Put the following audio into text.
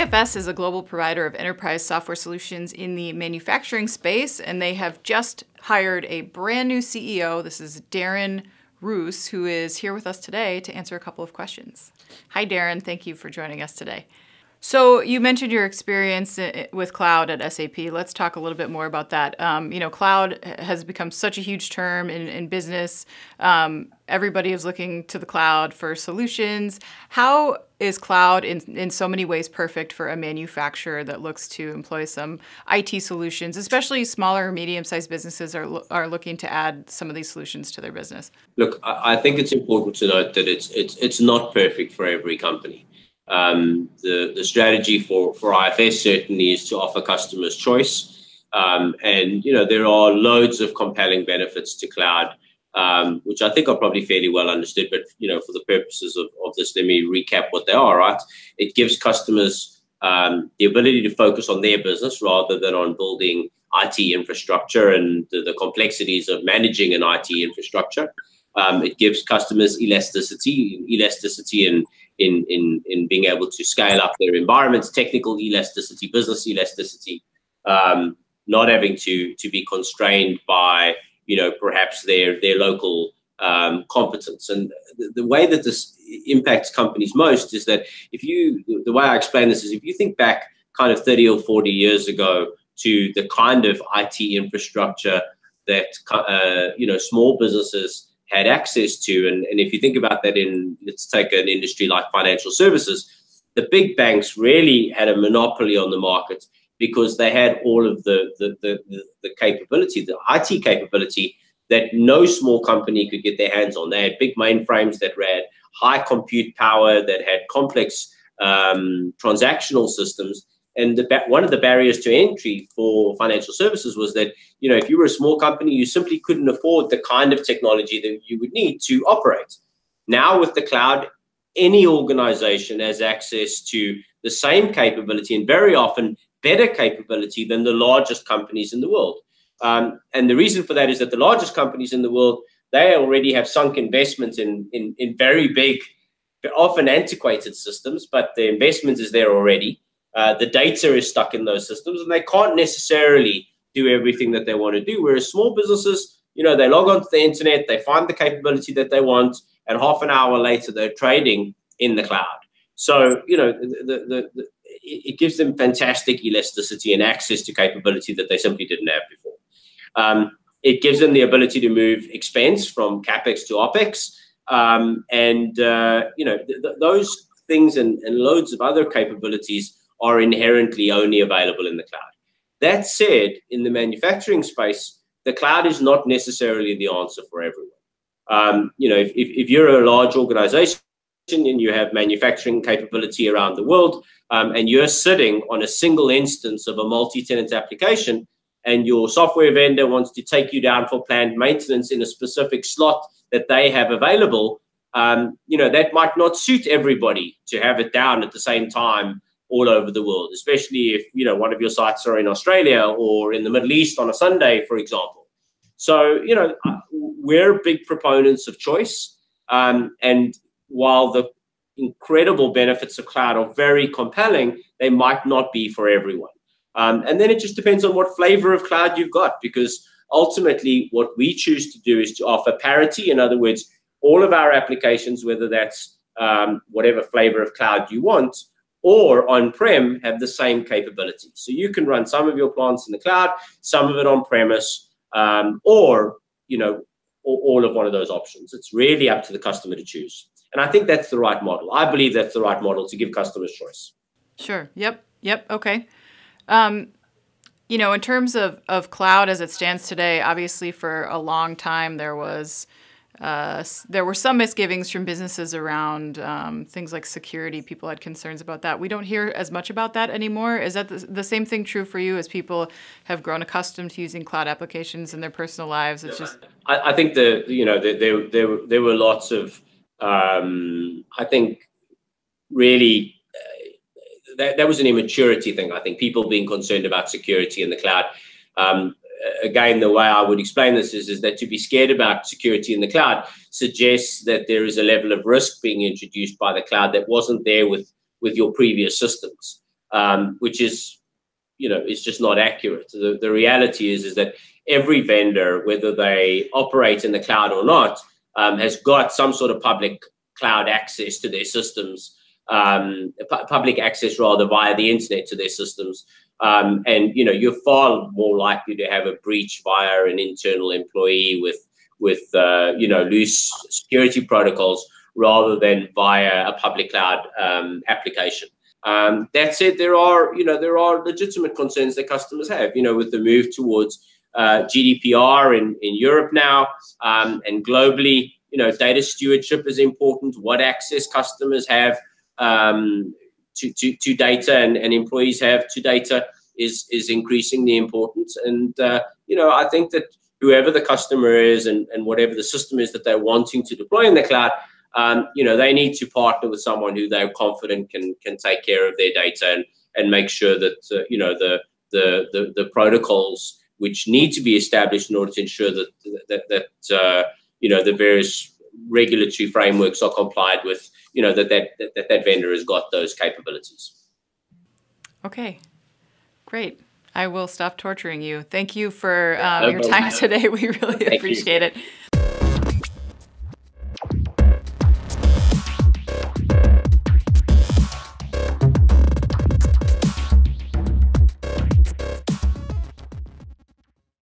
IFS is a global provider of enterprise software solutions in the manufacturing space, and they have just hired a brand new CEO. This is Darren Roos, who is here with us today to answer a couple of questions. Hi, Darren. Thank you for joining us today. So you mentioned your experience with cloud at SAP. Let's talk a little bit more about that. Cloud has become such a huge term in business. Everybody is looking to the cloud for solutions. How is cloud in so many ways perfect for a manufacturer that looks to employ some IT solutions, especially smaller or medium-sized businesses are looking to add some of these solutions to their business? Look, I think it's important to note that it's not perfect for every company. The strategy for IFS certainly is to offer customers choice, and there are loads of compelling benefits to cloud, which I think are probably fairly well understood. But for the purposes of this, let me recap what they are. Right, it gives customers the ability to focus on their business rather than on building IT infrastructure and the complexities of managing an IT infrastructure. It gives customers elasticity in being able to scale up their environments, technical elasticity, business elasticity, not having to be constrained by perhaps their local competence. And the way that this impacts companies most is that the way I explain this is if you think back kind of 30 or 40 years ago to the kind of IT infrastructure that small businesses had access to. And if you think about that let's take an industry like financial services, the big banks really had a monopoly on the market because they had all of the capability, the IT capability that no small company could get their hands on. They had big mainframes that had high compute power, that had complex transactional systems. And one of the barriers to entry for financial services was that, if you were a small company, you simply couldn't afford the kind of technology that you would need to operate. Now with the cloud, any organization has access to the same capability and very often better capability than the largest companies in the world. And the reason for that is that the largest companies in the world, they already have sunk investments in very big, often antiquated systems, but the investment is there already. The data is stuck in those systems, and they can't necessarily do everything that they want to do. Whereas small businesses, they log onto the internet, they find the capability that they want, and half an hour later, they're trading in the cloud. So, it gives them fantastic elasticity and access to capability that they simply didn't have before. It gives them the ability to move expense from CapEx to OpEx. Those things and loads of other capabilities are inherently only available in the cloud. That said, in the manufacturing space, the cloud is not necessarily the answer for everyone. If you're a large organization and you have manufacturing capability around the world, and you're sitting on a single instance of a multi-tenant application, and your software vendor wants to take you down for planned maintenance in a specific slot that they have available, that might not suit everybody to have it down at the same time all over the world, especially if one of your sites are in Australia or in the Middle East on a Sunday, for example. So we're big proponents of choice, and while the incredible benefits of cloud are very compelling, they might not be for everyone. And then it just depends on what flavor of cloud you've got, because ultimately what we choose to do is to offer parity. In other words, all of our applications, whether that's whatever flavor of cloud you want, or on-prem, have the same capability. So you can run some of your plants in the cloud, some of it on-premise, or all of one of those options. It's really up to the customer to choose. And I think that's the right model. I believe that's the right model to give customers choice. Sure. Yep. Okay. In terms of cloud as it stands today, obviously for a long time there were some misgivings from businesses around things like security. People had concerns about that. We don't hear as much about that anymore. Is that the same thing true for you as people have grown accustomed to using cloud applications in their personal lives? It's just. I think there were lots of I think really. That was an immaturity thing. I think people being concerned about security in the cloud. Again, the way I would explain this is that to be scared about security in the cloud suggests that there is a level of risk being introduced by the cloud that wasn't there with your previous systems. which is, is just not accurate. The reality is that every vendor, whether they operate in the cloud or not, has got some sort of public cloud access to their systems, public access rather via the internet to their systems. And you're far more likely to have a breach via an internal employee with loose security protocols rather than via a public cloud application. That said, there are legitimate concerns that customers have, with the move towards GDPR in Europe now, and globally. Data stewardship is important. What access customers have to data and employees have to data is increasingly important. And I think that whoever the customer is and whatever the system is that they're wanting to deploy in the cloud, they need to partner with someone who they're confident can take care of their data and make sure that the protocols which need to be established in order to ensure that the various regulatory frameworks are complied with, that vendor has got those capabilities. Okay, great. I will stop torturing you. Thank you for your time today. We really appreciate it.